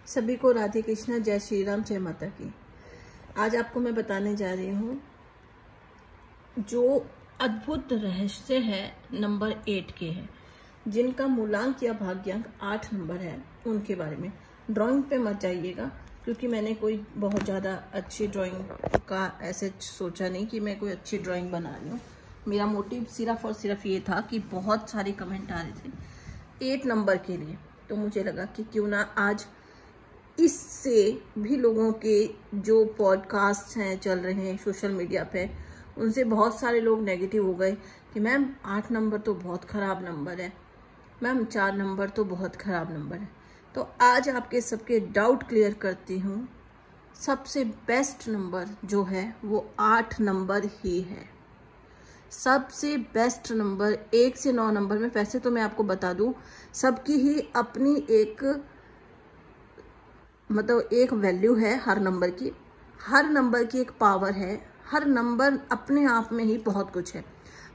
सभी को राधे कृष्णा, जय श्री राम, जय माता की। आज आपको मैं बताने जा रही हूँ जो अद्भुत रहस्य है नंबर 8 के है, जिनका मूलांक या भाग्यांक 8 नंबर है, उनके बारे में। ड्राइंग पे मत जाइएगा, क्योंकि मैंने कोई बहुत ज़्यादा अच्छी ड्राइंग का ऐसे सोचा नहीं कि मैं कोई अच्छी ड्राइंग बना रही हूँ। मेरा मोटिव सिर्फ और सिर्फ ये था कि बहुत सारे कमेंट आ रहे थे 8 नंबर के लिए, तो मुझे लगा कि क्यों ना आज इससे भी लोगों के जो पॉडकास्ट हैं चल रहे हैं सोशल मीडिया पे, उनसे बहुत सारे लोग नेगेटिव हो गए कि मैम 8 नंबर तो बहुत ख़राब नंबर है, मैम 4 नंबर तो बहुत ख़राब नंबर है। तो आज आपके सबके डाउट क्लियर करती हूँ। सबसे बेस्ट नंबर जो है वो 8 नंबर ही है। सबसे बेस्ट नंबर 1 से 9 नंबर में, वैसे तो मैं आपको बता दूं, सबकी ही अपनी एक एक वैल्यू है हर नंबर की। हर नंबर की एक पावर है, हर नंबर अपने आप में ही बहुत कुछ है।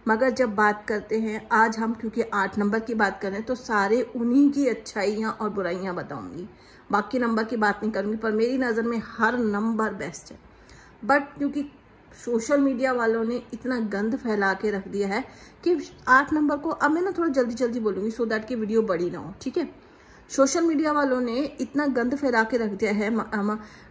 मगर जब बात करते हैं आज हम, क्योंकि 8 नंबर की बात करें, तो सारे उन्हीं की अच्छाइयाँ और बुराइयाँ बताऊंगी, बाकी नंबर की बात नहीं करूंगी। पर मेरी नज़र में हर नंबर बेस्ट है। बट क्योंकि सोशल मीडिया वालों ने इतना गंद फैला के रख दिया है कि 8 नंबर को, अब मैं ना थोड़ा जल्दी जल्दी बोलूँगी सो दैट कि वीडियो बड़ी ना हो, ठीक है। सोशल मीडिया वालों ने इतना गंद फैला के रख दिया है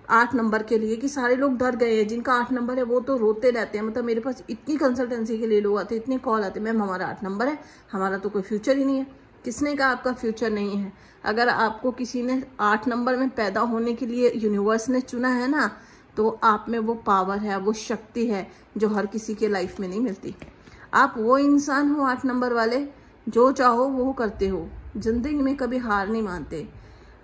8 नंबर के लिए कि सारे लोग डर गए हैं। जिनका 8 नंबर है वो तो रोते रहते हैं। मतलब मेरे पास इतनी कंसल्टेंसी के लिए लोग आते, इतने कॉल आते, मैम हमारा 8 नंबर है, हमारा तो कोई फ्यूचर ही नहीं है। किसने कहा आपका फ्यूचर नहीं है? अगर आपको किसी ने 8 नंबर में पैदा होने के लिए यूनिवर्स ने चुना है ना, तो आप में वो पावर है, वो शक्ति है जो हर किसी के लाइफ में नहीं मिलती। आप वो इंसान हो 8 नंबर वाले, जो चाहो वो करते हो, जिंदगी में कभी हार नहीं मानते,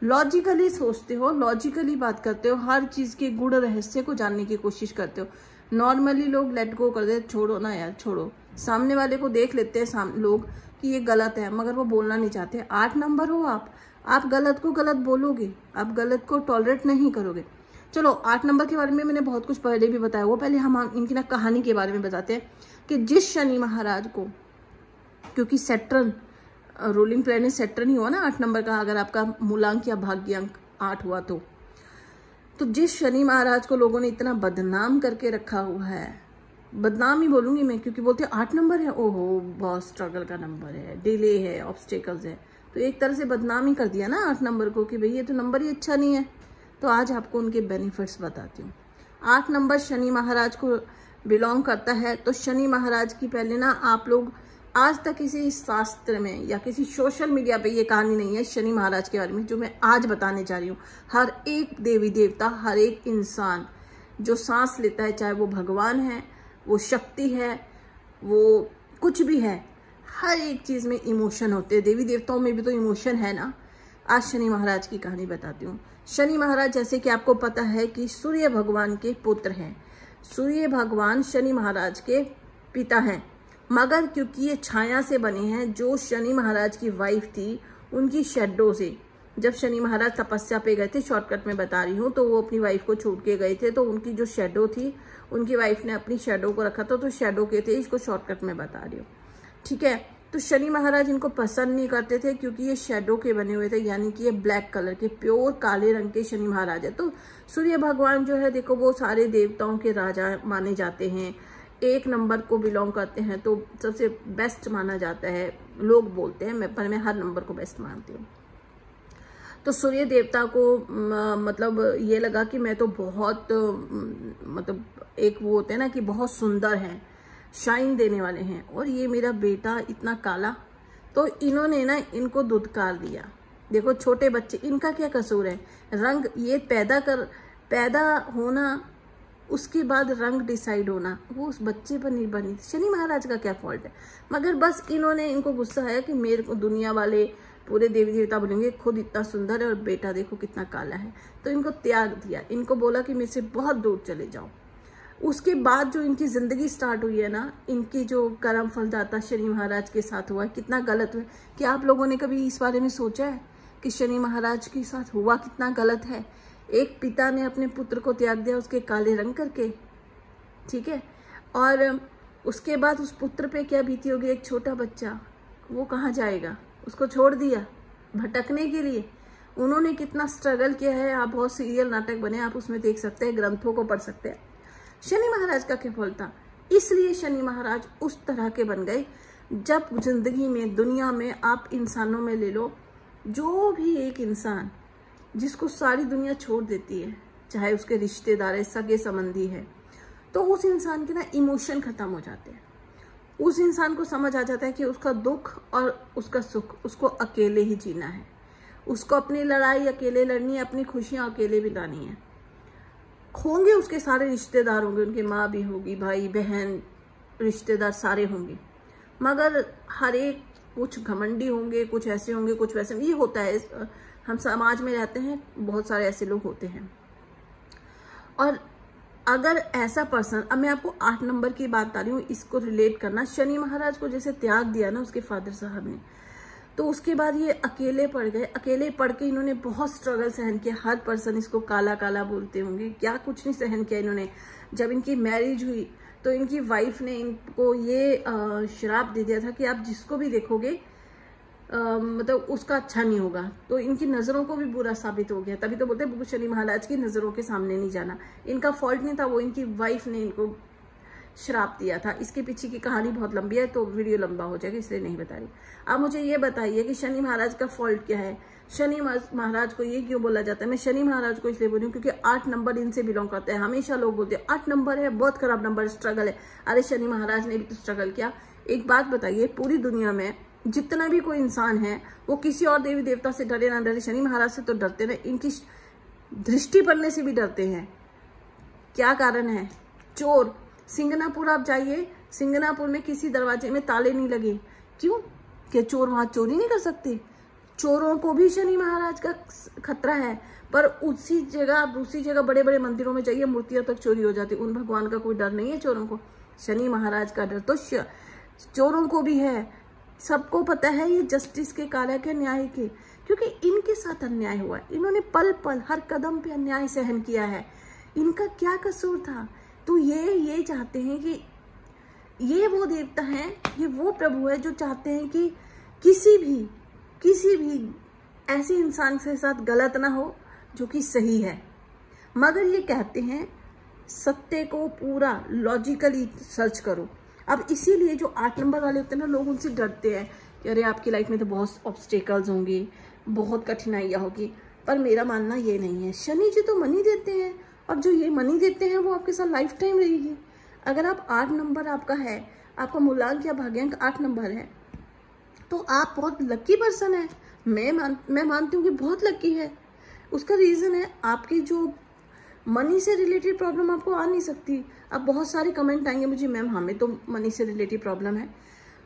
लॉजिकली सोचते हो, लॉजिकली बात करते हो, हर चीज के गुण रहस्य को जानने की कोशिश करते हो। नॉर्मली लोग लेट गो कर दे, छोड़ो ना यार, छोड़ो। सामने वाले को देख लेते हैं लोग कि ये गलत है, मगर वो बोलना नहीं चाहते। 8 नंबर हो आप गलत को गलत बोलोगे, आप गलत को टॉलरेट नहीं करोगे। चलो 8 नंबर के बारे में मैंने बहुत कुछ पहले भी बताया, वो पहले हम इनकी ना कहानी के बारे में बताते हैं कि जिस शनि महाराज को, क्योंकि सैटर्न रूलिंग प्लैनेट सैटर्न ही हुआ ना 8 नंबर का, अगर आपका मूलांक या भाग्यांक 8 हुआ तो जिस शनि महाराज को लोगों ने इतना बदनाम करके रखा हुआ है, बदनाम ही बोलूंगी मैं, क्योंकि बोलते हैं 8 नंबर है, ओहो बहुत स्ट्रगल का नंबर है, डिले है, ऑब्स्टेकल्स है, तो एक तरह से बदनाम ही कर दिया ना 8 नंबर को कि भाई ये तो नंबर ही अच्छा नहीं है। तो आज आपको उनके बेनिफिट्स बताती हूँ। 8 नंबर शनि महाराज को बिलोंग करता है। तो शनि महाराज की पहले ना आप लोग आज तक किसी शास्त्र में या किसी सोशल मीडिया पे ये कहानी नहीं है शनि महाराज के बारे में, जो मैं आज बताने जा रही हूँ। हर एक देवी देवता, हर एक इंसान जो सांस लेता है, चाहे वो भगवान है, वो शक्ति है, वो कुछ भी है, हर एक चीज में इमोशन होते हैं। देवी देवताओं में भी तो इमोशन है ना। आज शनि महाराज की कहानी बताती हूँ। शनि महाराज, जैसे कि आपको पता है कि सूर्य भगवान के पुत्र हैं। सूर्य भगवान शनि महाराज के पिता हैं, मगर क्योंकि ये छाया से बने हैं, जो शनि महाराज की वाइफ थी उनकी शेडो से, जब शनि महाराज तपस्या पे गए थे, शॉर्टकट में बता रही हूँ, तो वो अपनी वाइफ को छोड़ के गए थे, तो उनकी जो शेडो थी, उनकी वाइफ ने अपनी शेडो को रखा था, तो शेडो के थे, इसको शॉर्टकट में बता रही हूँ, ठीक है। तो शनि महाराज इनको पसंद नहीं करते थे, क्योंकि ये शेडो के बने हुए थे, यानी कि ये ब्लैक कलर के, प्योर काले रंग के शनि महाराज है। तो सूर्य भगवान जो है, देखो वो सारे देवताओं के राजा माने जाते हैं, 1 नंबर को बिलोंग करते हैं, तो सबसे बेस्ट माना जाता है, लोग बोलते हैं, मैं हर नंबर को बेस्ट मानती हूँ। तो सूर्य देवता को ये लगा कि मैं तो बहुत एक वो होते हैं ना कि बहुत सुंदर है, शाइन देने वाले हैं, और ये मेरा बेटा इतना काला, तो इन्होंने ना इनको धुतकार दिया। देखो छोटे बच्चे, इनका क्या कसूर है? रंग ये पैदा होना, उसके बाद रंग डिसाइड होना, वो उस बच्चे पर निर्भर नहीं। शनि महाराज का क्या फॉल्ट है? मगर बस इनको गुस्सा आया कि मेरे को दुनिया वाले पूरे देवी देवता बोलेंगे खुद इतना सुंदर है और बेटा देखो कितना काला है, तो इनको त्याग दिया। इनको बोला कि मेरे से बहुत दूर चले जाओ। उसके बाद जो इनकी जिंदगी स्टार्ट हुई है ना, इनकी जो कर्म फलदाता शनि महाराज के साथ हुआ है, कितना गलत हुआ। क्या आप लोगों ने कभी इस बारे में सोचा है कि शनि महाराज के साथ हुआ कितना गलत है? एक पिता ने अपने पुत्र को त्याग दिया उसके काले रंग करके, ठीक है, और उसके बाद उस पुत्र पे क्या बीती होगी? एक छोटा बच्चा, वो कहाँ जाएगा? उसको छोड़ दिया भटकने के लिए। उन्होंने कितना स्ट्रगल किया है, आप बहुत सीरियल नाटक बने, आप उसमें देख सकते हैं, ग्रंथों को पढ़ सकते हैं। शनि महाराज का क्या फल था, इसलिए शनि महाराज उस तरह के बन गए। जब जिंदगी में, दुनिया में आप इंसानों में ले लो, जो भी एक इंसान जिसको सारी दुनिया छोड़ देती है, चाहे उसके रिश्तेदार है, सगे संबंधी है, तो उस इंसान के ना इमोशन खत्म हो जाते हैं। उस इंसान को समझ आ जाता है कि उसका दुख और उसका सुख उसको अकेले ही जीना है, उसको अपनी लड़ाई अकेले लड़नी है, अपनी खुशियां अकेले बितानी है। होंगे उसके सारे रिश्तेदार होंगे, उनकी माँ भी होगी, भाई बहन रिश्तेदार सारे होंगे, मगर हर एक कुछ घमंडी होंगे, कुछ ऐसे होंगे, कुछ वैसे। ये होता है, हम समाज में रहते हैं, बहुत सारे ऐसे लोग होते हैं। और अगर ऐसा पर्सन, अब मैं आपको 8 नंबर की बात बता रही हूँ, इसको रिलेट करना। शनि महाराज को जैसे त्याग दिया ना उसके फादर साहब ने, तो उसके बाद ये अकेले पड़ गए। अकेले पड़ के इन्होंने बहुत स्ट्रगल सहन किया। हर पर्सन इसको काला काला बोलते होंगे, क्या कुछ नहीं सहन किया इन्होंने। जब इनकी मैरिज हुई तो इनकी वाइफ ने इनको ये श्राप दे दिया था कि आप जिसको भी देखोगे मतलब उसका अच्छा नहीं होगा। तो इनकी नज़रों को भी बुरा साबित हो गया। तभी तो बोलते हैं शनि महाराज की नज़रों के सामने नहीं जाना। इनका फॉल्ट नहीं था, वो इनकी वाइफ ने इनको श्राप दिया था। इसके पीछे की कहानी बहुत लंबी है, तो वीडियो लंबा हो जाएगा, इसलिए नहीं बता रही। अब मुझे ये बताइए कि शनि महाराज का फॉल्ट क्या है। शनि महाराज को ये क्यों बोला जाता है? मैं शनि महाराज को इसलिए बोल रही हूँ क्योंकि 8 नंबर इनसे बिलोंग करते हैं। हमेशा लोग बोलते हैं 8 नंबर है, बहुत खराब नंबर, स्ट्रगल है। अरे शनि महाराज ने भी तो स्ट्रगल किया। एक बात बताइए, पूरी दुनिया में जितना भी कोई इंसान है वो किसी और देवी देवता से डरे ना डरे, शनि महाराज से तो डरते ना। इनकी दृष्टि पड़ने से भी डरते हैं। क्या कारण है? चोर। सिंगनापुर आप जाइए, सिंगनापुर में किसी दरवाजे में ताले नहीं लगे। क्यों? क्या चोर वहां चोरी नहीं कर सकते? चोरों को भी शनि महाराज का खतरा है। पर उसी जगह, दूसरी जगह बड़े बड़े मंदिरों में जाइए, मूर्तियां तक चोरी हो जाती। उन भगवान का कोई डर नहीं है चोरों को। शनि महाराज का डर तो चोरों को भी है। सबको पता है ये जस्टिस के कारक है, न्याय के, क्योंकि इनके साथ अन्याय हुआ है। इन्होंने पल पल हर कदम पे अन्याय सहन किया है। इनका क्या कसूर था? तो ये चाहते हैं कि ये वो देवता है, ये वो प्रभु है जो चाहते हैं कि किसी भी ऐसे इंसान के साथ गलत ना हो जो कि सही है। मगर ये कहते हैं सत्य को पूरा लॉजिकली सर्च करो। अब इसीलिए जो 8 नंबर वाले होते हैं ना, लोग उनसे डरते हैं कि अरे आपकी लाइफ में तो बहुत ऑब्स्टेकल्स होंगे, बहुत कठिनाइयाँ होगी। पर मेरा मानना ये नहीं है। शनि जी तो मनी देते हैं, और जो ये मनी देते हैं वो आपके साथ लाइफ टाइम रहेगी। अगर आप 8 नंबर आपका है, आपका मूलांक या भाग्यांक 8 नंबर है, तो आप बहुत लकी पर्सन है। मैं मानती हूँ कि बहुत लकी है। उसका रीज़न है आपकी जो मनी से रिलेटेड प्रॉब्लम आपको आ नहीं सकती। अब बहुत सारे कमेंट आएंगे मुझे, मैम हमें तो मनी से रिलेटेड प्रॉब्लम है,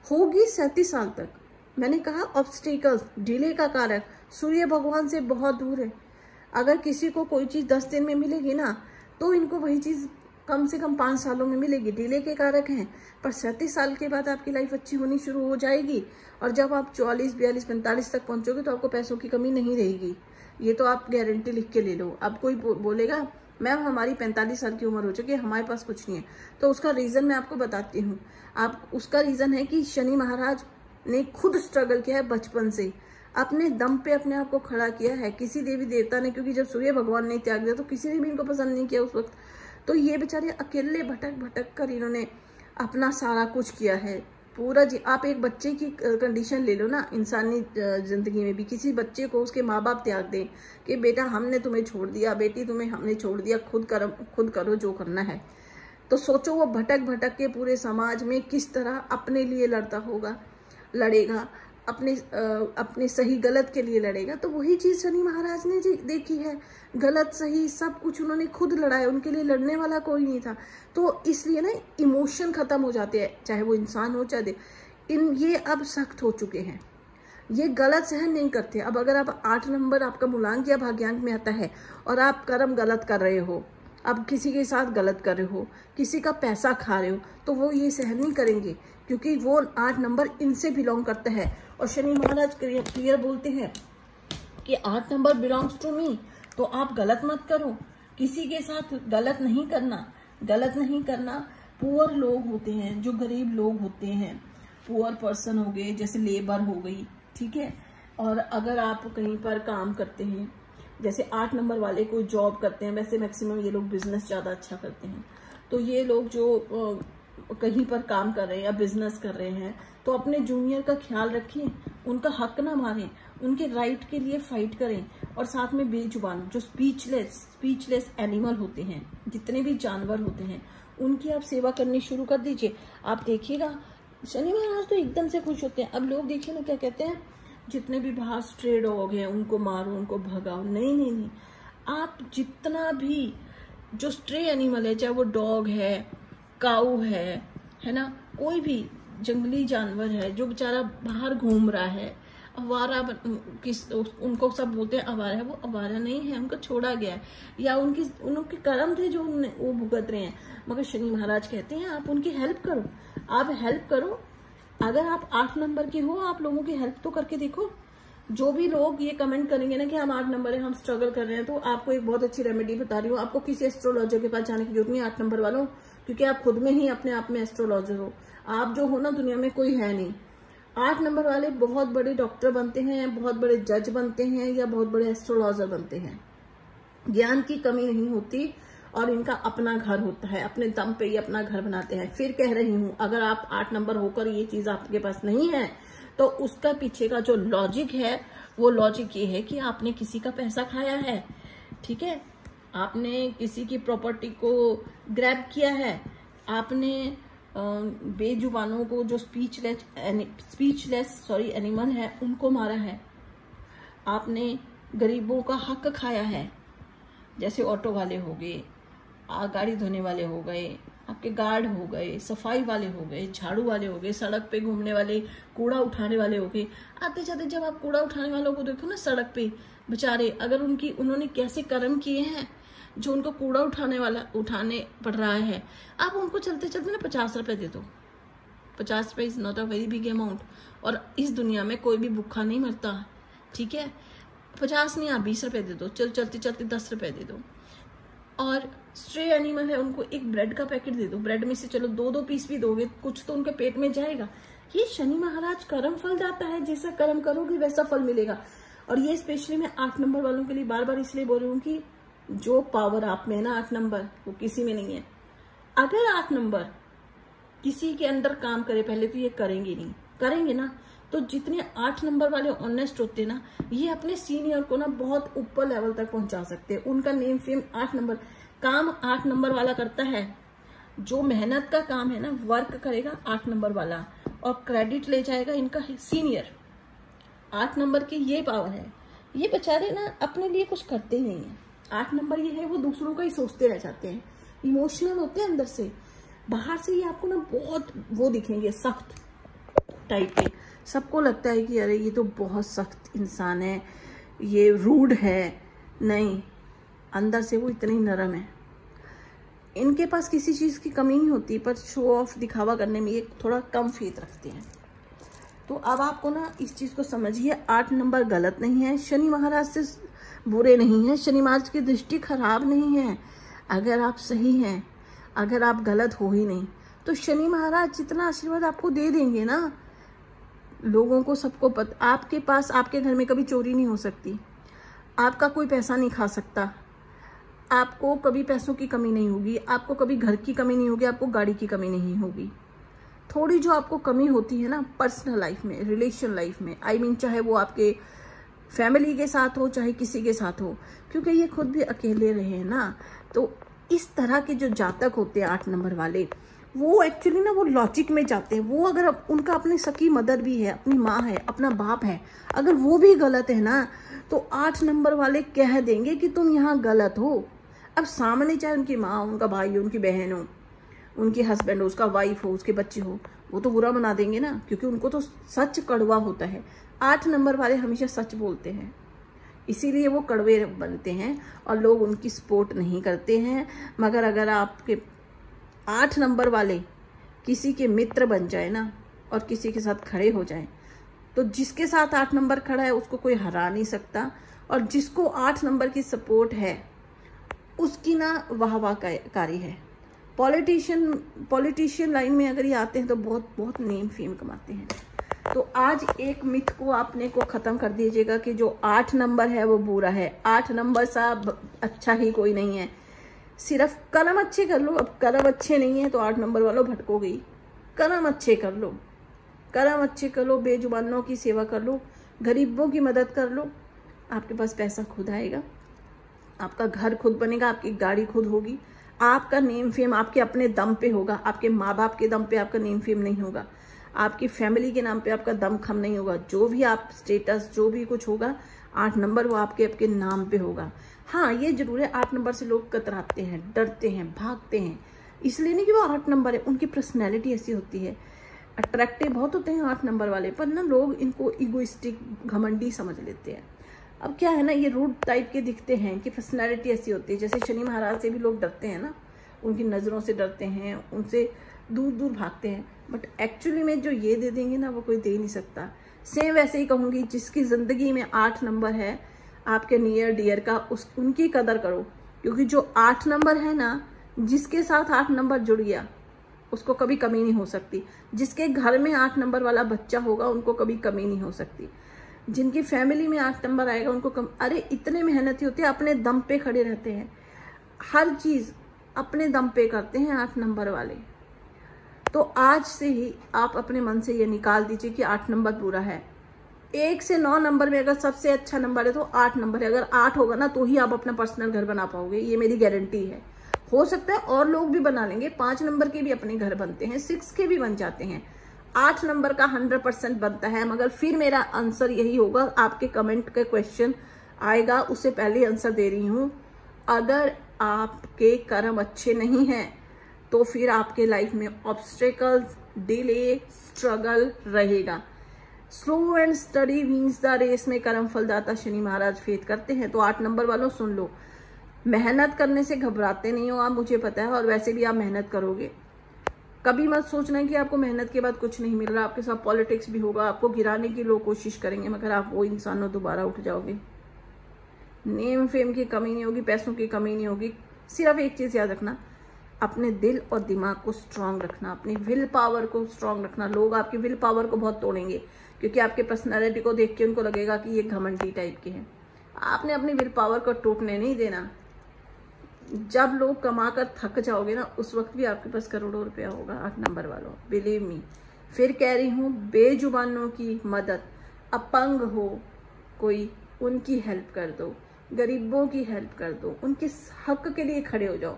होगी 37 साल तक। मैंने कहा ऑब्स्टेकल्स, डिले का कारक सूर्य भगवान से बहुत दूर है। अगर किसी को कोई चीज़ 10 दिन में मिलेगी ना, तो इनको वही चीज़ कम से कम 5 सालों में मिलेगी। डिले के कारक हैं। पर 37 साल के बाद आपकी लाइफ अच्छी होनी शुरू हो जाएगी। और जब आप 44, 42, 45 तक पहुंचोगे तो आपको पैसों की कमी नहीं रहेगी। ये तो आप गारंटी लिख के ले लो। अब कोई बोलेगा मैम हमारी 45 साल की उम्र हो चुकी है, हमारे पास कुछ नहीं है, तो उसका रीज़न मैं आपको बताती हूँ। उसका रीज़न है कि शनि महाराज ने खुद स्ट्रगल किया है बचपन से, अपने दम पे अपने आप को खड़ा किया है। किसी देवी देवता ने, क्योंकि जब सूर्य भगवान ने त्याग दिया तो किसी ने भी इनको पसंद नहीं किया उस वक्त। तो ये बेचारे अकेले भटक कर इन्होंने अपना सारा कुछ किया है पूरा। आप एक बच्चे की कंडीशन ले लो ना, इंसानी जिंदगी में भी किसी बच्चे को उसके माँ बाप त्याग दें कि बेटा हमने तुम्हें छोड़ दिया, बेटी तुम्हें हमने छोड़ दिया, खुद करो जो करना है। तो सोचो वो भटक के पूरे समाज में किस तरह अपने लिए लड़ेगा, अपने सही गलत के लिए लड़ेगा। तो वही चीज़ शनि महाराज ने देखी है। गलत सही सब कुछ उन्होंने खुद लड़ाया, उनके लिए लड़ने वाला कोई नहीं था। तो इसलिए ना इमोशन खत्म हो जाते हैं, चाहे वो इंसान हो चाहे ये अब सख्त हो चुके हैं, ये गलत सहन नहीं करते। अब अगर आप 8 नंबर आपका मूलांक या भाग्यांक में आता है और आप कर्म गलत कर रहे हो, आप किसी के साथ गलत कर रहे हो, किसी का पैसा खा रहे हो, तो वो ये सहन नहीं करेंगे, क्योंकि वो 8 नंबर इनसे बिलोंग करता है। और शनि महाराज क्लियर बोलते हैं कि 8 नंबर बिलोंग्स टू मी, तो आप गलत मत करो, किसी के साथ गलत नहीं करना। पुअर लोग होते हैं, जो गरीब लोग होते हैं, पुअर पर्सन हो गए, जैसे लेबर हो गई, ठीक है, और अगर आप कहीं पर काम करते हैं, जैसे 8 नंबर वाले कोई जॉब करते हैं, वैसे मैक्सिमम ये लोग बिजनेस ज़्यादा अच्छा करते हैं, तो ये लोग जो कहीं पर काम कर रहे हैं या बिजनेस कर रहे हैं तो अपने जूनियर का ख्याल रखें, उनका हक ना मारें, उनके राइट के लिए फाइट करें। और साथ में बेजुबान जो स्पीचलेस एनिमल होते हैं, जितने भी जानवर होते हैं, उनकी आप सेवा करनी शुरू कर दीजिए। आप देखिएगा शनि महाराज तो एकदम से खुश होते हैं। अब लोग देखिए ना क्या कहते हैं, जितने भी बाहर स्ट्रे डॉग हैं उनको मारो, उनको भगाओ। नहीं नहीं नहीं, आप जितना भी जो स्ट्रे एनिमल है, चाहे वो डॉग है, काऊ है ना, कोई भी जंगली जानवर है जो बेचारा बाहर घूम रहा है, आवारा उनको सब बोलते हैं आवारा है, वो आवारा नहीं है, उनको छोड़ा गया है या उनके कर्म थे जो वो भुगत रहे हैं। मगर शनि महाराज कहते हैं आप उनकी हेल्प करो, आप हेल्प करो। अगर आप 8 नंबर के हो, आप लोगों की हेल्प तो करके देखो। जो भी लोग ये कमेंट करेंगे ना कि हम 8 नंबर है, हम स्ट्रगल कर रहे हैं, तो आपको एक बहुत अच्छी रेमेडी बता रही हूँ। आपको किसी एस्ट्रोलॉजर के पास जाने की जरूरत नहीं 8 नंबर वालों, क्योंकि आप खुद में ही अपने आप में एस्ट्रोलॉजर हो। आप जो हो ना, दुनिया में कोई है नहीं। 8 नंबर वाले बहुत बड़े डॉक्टर बनते हैं, बहुत बड़े जज बनते हैं या बहुत बड़े एस्ट्रोलॉजर बनते हैं। ज्ञान की कमी नहीं होती और इनका अपना घर होता है, अपने दम पे ही अपना घर बनाते हैं। फिर कह रही हूँ, अगर आप 8 नंबर होकर ये चीज आपके पास नहीं है तो उसका पीछे का जो लॉजिक है, वो लॉजिक ये है कि आपने किसी का पैसा खाया है, ठीक है, आपने किसी की प्रॉपर्टी को ग्रैब किया है, आपने बेजुबानों को जो स्पीचलेस एनिमल है उनको मारा है, आपने गरीबों का हक खाया है, जैसे ऑटो वाले हो गए, गाड़ी धोने वाले हो गए, आपके गार्ड हो गए, सफाई वाले हो गए, झाड़ू वाले हो गए, सड़क पे घूमने वाले, कूड़ा उठाने वाले हो गए। आते जाते जब आप कूड़ा उठाने वालों को देखो ना सड़क पे, बेचारे अगर उन्होंने कैसे कर्म किए हैं जो उनको कूड़ा उठाने पड़ रहा है, आप उनको चलते चलते ना 50 रुपए दे दो। 50 रुपए is not a very big amount, और इस दुनिया में कोई भी भूखा नहीं मरता, ठीक है। 50 नहीं, आप 20 रुपए दे दो, चलते चलते 10 रुपए दे दो। और स्ट्रे एनिमल है, उनको एक ब्रेड का पैकेट दे दो, ब्रेड में से चलो 2-2 पीस भी दोगे, कुछ तो उनके पेट में जाएगा। ये शनि महाराज कर्म फल जाता है, जैसा कर्म करोगे वैसा फल मिलेगा। और ये स्पेशली मैं 8 नंबर वालों के लिए बार बार इसलिए बोल रही हूँ कि जो पावर आप में है ना 8 नंबर, वो किसी में नहीं है। अगर 8 नंबर किसी के अंदर काम करे, पहले तो ये करेंगे नहीं, करेंगे ना तो जितने 8 नंबर वाले ऑनेस्ट होते हैं ना, ये अपने सीनियर को ना बहुत ऊपर लेवल तक पहुंचा सकते हैं। उनका नेम फेम 8 नंबर, काम 8 नंबर वाला करता है। जो मेहनत का काम है ना, वर्क करेगा 8 नंबर वाला, और क्रेडिट ले जाएगा इनका सीनियर। 8 नंबर की ये पावर है। ये बेचारे ना अपने लिए कुछ करते ही नहीं है। 8 नंबर ये है, वो दूसरों का ही सोचते रह जाते हैं, इमोशनल होते हैं अंदर से। बाहर से ये आपको ना बहुत वो दिखेंगे, सख्त टाइप के, सबको लगता है कि अरे ये तो बहुत सख्त इंसान है, ये रूड है। नहीं, अंदर से वो इतने नरम है। इनके पास किसी चीज़ की कमी नहीं होती, पर शो ऑफ दिखावा करने में ये थोड़ा कम फेथ रखते हैं। तो अब आपको ना इस चीज़ को समझिए, 8 नंबर गलत नहीं है, शनि महाराज से बुरे नहीं है, शनि महाराज की दृष्टि खराब नहीं है। अगर आप सही हैं, अगर आप गलत हो ही नहीं, तो शनि महाराज जितना आशीर्वाद आपको दे देंगे ना, लोगों को सबको पता, आपके पास आपके घर में कभी चोरी नहीं हो सकती, आपका कोई पैसा नहीं खा सकता, आपको कभी पैसों की कमी नहीं होगी, आपको कभी घर की कमी नहीं होगी, आपको गाड़ी की कमी नहीं होगी। थोड़ी जो आपको कमी होती है ना पर्सनल लाइफ में, रिलेशन लाइफ में, आई मीन चाहे वो आपके फैमिली के साथ हो चाहे किसी के साथ हो, क्योंकि ये खुद भी अकेले रहे हैं ना, तो इस तरह के जो जातक होते हैं 8 नंबर वाले, वो एक्चुअली ना वो लॉजिक में जाते हैं। वो अगर उनका अपनी सकी मदर भी है, अपनी माँ है, अपना बाप है, अगर वो भी गलत है ना, तो 8 नंबर वाले कह देंगे कि तुम यहाँ गलत हो। अब सामने चाहे उनकी माँ, उनका भाई हो, उनकी बहन हो, उनकी हस्बैंड हो, उसका वाइफ हो, उसके बच्चे हो, वो तो बुरा बना देंगे ना, क्योंकि उनको तो सच कड़वा होता है। 8 नंबर वाले हमेशा सच बोलते हैं, इसीलिए वो कड़वे बनते हैं और लोग उनकी सपोर्ट नहीं करते हैं। मगर अगर आपके 8 नंबर वाले किसी के मित्र बन जाए ना और किसी के साथ खड़े हो जाए, तो जिसके साथ 8 नंबर खड़ा है उसको कोई हरा नहीं सकता, और जिसको 8 नंबर की सपोर्ट है उसकी ना वाहवाकारी है। पॉलिटिशियन लाइन में अगर ये आते हैं तो बहुत बहुत नेम फेम कमाते हैं। तो आज एक मिथ को आपने को ख़त्म कर दीजिएगा कि जो 8 नंबर है वो बुरा है। 8 नंबर साहब अच्छा ही कोई नहीं है। सिर्फ कर्म अच्छे कर लो। अब कर्म अच्छे नहीं है तो 8 नंबर वालों भटकोगे। कर्म अच्छे कर लो, कर्म अच्छे कर लो, बेजुबानों की सेवा कर लो, गरीबों की मदद कर लो, आपके पास पैसा खुद आएगा, आपका घर खुद बनेगा, आपकी गाड़ी खुद होगी, आपका नेम फेम आपके अपने दम पे होगा। आपके माँ बाप के दम पे आपका नेम फेम नहीं होगा, आपकी फैमिली के नाम पे आपका दम खम नहीं होगा। जो भी आप स्टेटस जो भी कुछ होगा 8 नंबर वो आपके नाम पे होगा। हाँ, ये जरूर है 8 नंबर से लोग कतराते हैं, डरते हैं, भागते हैं, इसलिए नहीं कि वो 8 नंबर है, उनकी पर्सनैलिटी ऐसी होती है। अट्रैक्टिव बहुत होते हैं 8 नंबर वाले, पर ना लोग इनको इगोइस्टिक घमंडी समझ लेते हैं। अब क्या है ना, ये रूड टाइप के दिखते हैं कि पर्सनैलिटी ऐसी होती है। जैसे शनि महाराज से भी लोग डरते हैं ना, उनकी नज़रों से डरते हैं, उनसे दूर दूर भागते हैं, बट एक्चुअली में जो ये दे देंगे ना वो कोई दे नहीं सकता। सेम वैसे ही कहूँगी, जिसकी ज़िंदगी में 8 नंबर है आपके नियर डियर का, उनकी कदर करो, क्योंकि जो 8 नंबर है ना, जिसके साथ 8 नंबर जुड़ गया उसको कभी कमी नहीं हो सकती। जिसके घर में 8 नंबर वाला बच्चा होगा उनको कभी कमी नहीं हो सकती। जिनकी फैमिली में 8 नंबर आएगा उनको कम, अरे इतने मेहनती होते हैं, अपने दम पे खड़े रहते हैं, हर चीज़ अपने दम पे करते हैं 8 नंबर वाले। तो आज से ही आप अपने मन से ये निकाल दीजिए कि 8 नंबर बुरा है। 1 से 9 नंबर में अगर सबसे अच्छा नंबर है तो 8 नंबर है। अगर 8 होगा ना तो ही आप अपना पर्सनल घर बना पाओगे, ये मेरी गारंटी है। हो सकता है और लोग भी बना लेंगे, 5 नंबर के भी अपने घर बनते हैं, 6 के भी बन जाते हैं, 8 नंबर का 100% बनता है। मगर फिर मेरा आंसर यही होगा, आपके कमेंट के क्वेश्चन आएगा उससे पहले आंसर दे रही हूँ, अगर आपके कर्म अच्छे नहीं हैं तो फिर आपके लाइफ में ऑब्स्टेकल्स, डिले, स्ट्रगल रहेगा। Slow and steady means the race में कर्म फलदाता शनि महाराज फेथ करते हैं। तो 8 नंबर वालों सुन लो, मेहनत करने से घबराते नहीं हो आप, मुझे पता है, और वैसे भी आप मेहनत करोगे। कभी मत सोचना कि आपको मेहनत के बाद कुछ नहीं मिल रहा। आपके साथ पॉलिटिक्स भी होगा, आपको गिराने की लोग कोशिश करेंगे, मगर आप वो इंसान हो, दोबारा उठ जाओगे। नेम फेम की कमी नहीं होगी, पैसों की कमी नहीं होगी। सिर्फ एक चीज़ याद रखना, अपने दिल और दिमाग को स्ट्रांग रखना, अपनी विल पावर को स्ट्रांग रखना। लोग आपकी विल पावर को बहुत तोड़ेंगे क्योंकि आपके पर्सनैलिटी को देख के उनको लगेगा कि ये घमंडी टाइप के हैं। आपने अपनी विल पावर को टूटने नहीं देना। जब लोग कमा कर थक जाओगे ना, उस वक्त भी आपके पास करोड़ों रुपया होगा 8 नंबर वालों, बिलीव मी। फिर कह रही हूँ, बेजुबानों की मदद, अपंग हो कोई उनकी हेल्प कर दो, गरीबों की हेल्प कर दो, उनके हक के लिए खड़े हो जाओ,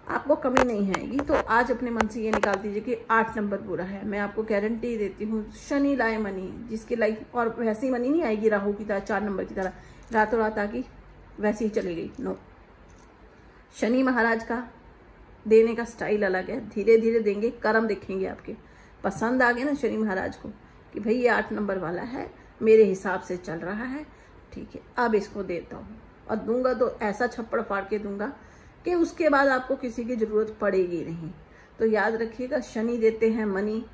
आपको कमी नहीं आएगी। तो आज अपने मन से ये निकाल दीजिए कि 8 नंबर बुरा है। मैं आपको गारंटी देती हूँ, शनि लाए मनी, जिसकी लाइफ, और वैसी मनी नहीं आएगी राहु की तरह, 4 नंबर की तरह रातों रात आके वैसे ही चली गई, नो। शनि महाराज का देने का स्टाइल अलग है, धीरे धीरे देंगे, कर्म देखेंगे आपके। पसंद आ गए ना शनि महाराज को कि भाई ये 8 नंबर वाला है, मेरे हिसाब से चल रहा है, ठीक है, अब इसको देता हूँ, और दूंगा तो ऐसा छप्पड़ फाड़ के दूंगा कि उसके बाद आपको किसी की ज़रूरत पड़ेगी नहीं। तो याद रखिएगा, शनि देते हैं मनी।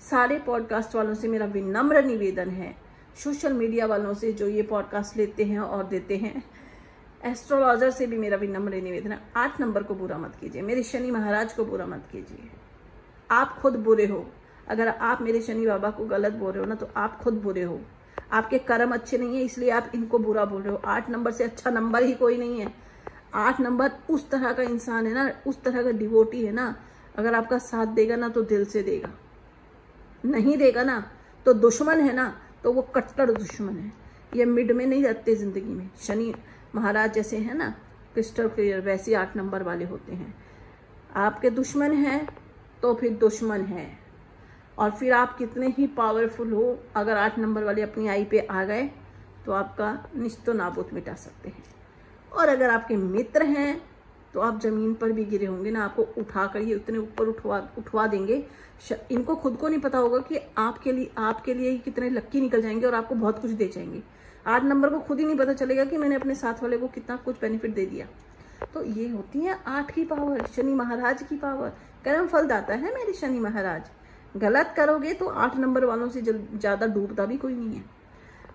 सारे पॉडकास्ट वालों से मेरा विनम्र निवेदन है, सोशल मीडिया वालों से जो ये पॉडकास्ट लेते हैं और देते हैं, एस्ट्रोलॉजर से भी मेरा विनम्र निवेदन है, 8 नंबर को बुरा मत कीजिए, मेरे शनि महाराज को बुरा मत कीजिए। आप खुद बुरे हो। अगर आप मेरे शनि बाबा को गलत बोल रहे हो ना, तो आप खुद बुरे हो। आपके कर्म अच्छे नहीं है, इसलिए आप इनको बुरा बोल रहे हो। 8 नंबर से अच्छा नंबर ही कोई नहीं है। 8 नंबर उस तरह का इंसान है ना, उस तरह का डिवोटी है ना, अगर आपका साथ देगा ना तो दिल से देगा, नहीं देगा ना तो दुश्मन है ना, तो वो कट्टर दुश्मन है। ये मिड में नहीं रहते जिंदगी में। शनि महाराज जैसे है ना क्रिस्टल क्लियर, वैसे 8 नंबर वाले होते हैं। आपके दुश्मन हैं तो फिर दुश्मन है, और फिर आप कितने ही पावरफुल हो, अगर 8 नंबर वाले अपनी आई पे आ गए तो आपका निस्तो नाबूद मिटा सकते हैं। और अगर आपके मित्र हैं तो आप जमीन पर भी गिरे होंगे ना, आपको उठा कर ये उतने ऊपर उठवा देंगे। इनको खुद को नहीं पता होगा कि आपके लिए कितने लक्की निकल जाएंगे और आपको बहुत कुछ दे जाएंगे। 8 नंबर को खुद ही नहीं पता चलेगा कि मैंने अपने साथ वाले को कितना कुछ बेनिफिट दे दिया। तो ये होती है 8 की पावर, शनि महाराज की पावर। कर्म फल दाता है मेरे शनि महाराज। गलत करोगे तो 8 नंबर वालों से ज़्यादा डूबता भी कोई नहीं है।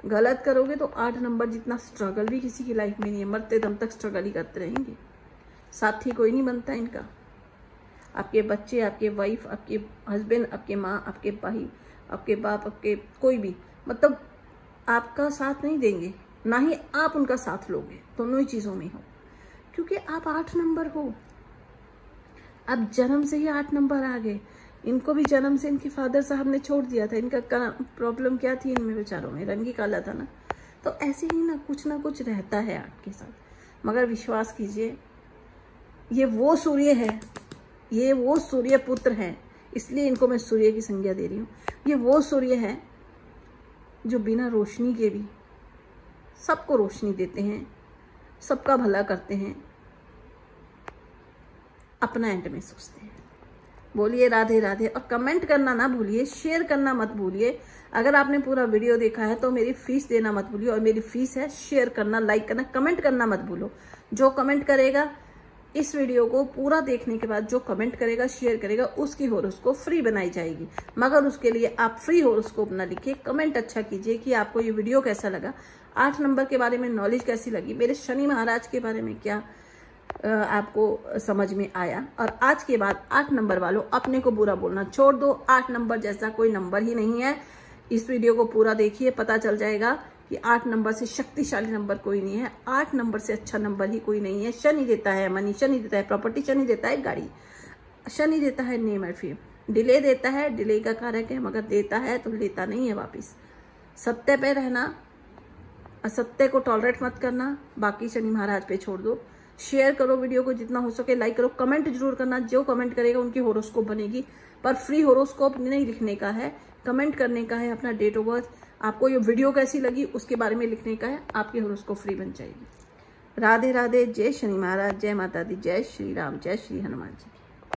गलत करोगे तो 8 नंबर जितना स्ट्रगल भी किसी की लाइफ में नहीं है। मरते दम तक स्ट्रगल ही करते रहेंगे, साथी कोई नहीं बनता इनका। आपके बच्चे, आपके वाइफ, आपके हस्बैंड, आपके माँ, आपके भाई, आपके बाप, आपके कोई भी, मतलब आपका साथ नहीं देंगे, ना ही आप उनका साथ लोगे, दोनों ही चीज़ों में हो, क्योंकि आप 8 नंबर हो। अब जन्म से ही 8 नंबर आ गए। इनको भी जन्म से इनके फादर साहब ने छोड़ दिया था। इनका प्रॉब्लम क्या थी इनमें बेचारों में, रंग ही काला था ना। तो ऐसे ही ना कुछ रहता है आपके साथ। मगर विश्वास कीजिए, ये वो सूर्य है, ये वो सूर्य पुत्र है, इसलिए इनको मैं सूर्य की संज्ञा दे रही हूँ। ये वो सूर्य है जो बिना रोशनी के भी सबको रोशनी देते हैं, सबका भला करते हैं, अपना एंड में सोचते हैं। बोलिए राधे राधे, और कमेंट करना ना भूलिए, शेयर करना मत भूलिए। अगर आपने पूरा वीडियो देखा है तो मेरी फीस देना मत भूलिए, और मेरी फीस है शेयर करना, लाइक करना, कमेंट करना मत भूलो। जो कमेंट करेगा इस वीडियो को पूरा देखने के बाद, जो कमेंट करेगा, शेयर करेगा, उसकी हॉरोस्कोप फ्री बनाई जाएगी। मगर उसके लिए आप फ्री हॉरोस्कोप ना लिखिए, कमेंट अच्छा कीजिए कि आपको ये वीडियो कैसा लगा, 8 नंबर के बारे में नॉलेज कैसी लगी, मेरे शनि महाराज के बारे में क्या आपको समझ में आया। और आज के बाद 8 नंबर वालों अपने को बुरा बोलना छोड़ दो। 8 नंबर जैसा कोई नंबर ही नहीं है। इस वीडियो को पूरा देखिए, पता चल जाएगा कि 8 नंबर से शक्तिशाली नंबर कोई नहीं है, 8 नंबर से अच्छा नंबर ही कोई नहीं है। शनि देता है मनी, शनि देता है प्रॉपर्टी, शनि देता है गाड़ी, शनि देता है नेम एंड फेम, डिले देता है, डिले का कारक है, मगर देता है तो लेता नहीं है वापिस। सत्य पे रहना, असत्य को टॉलरेट मत करना, बाकी शनि महाराज पे छोड़ दो। शेयर करो वीडियो को जितना हो सके, लाइक करो, कमेंट जरूर करना। जो कमेंट करेगा उनकी हॉरोस्कोप बनेगी, पर फ्री हॉरोस्कोप नहीं लिखने का है, कमेंट करने का है, अपना डेट ऑफ बर्थ, आपको ये वीडियो कैसी लगी उसके बारे में लिखने का है, आपकी हॉरोस्कोप फ्री बन जाएगी। राधे राधे, जय शनि महाराज, जय माता दी, जय श्री राम, जय श्री हनुमान जी।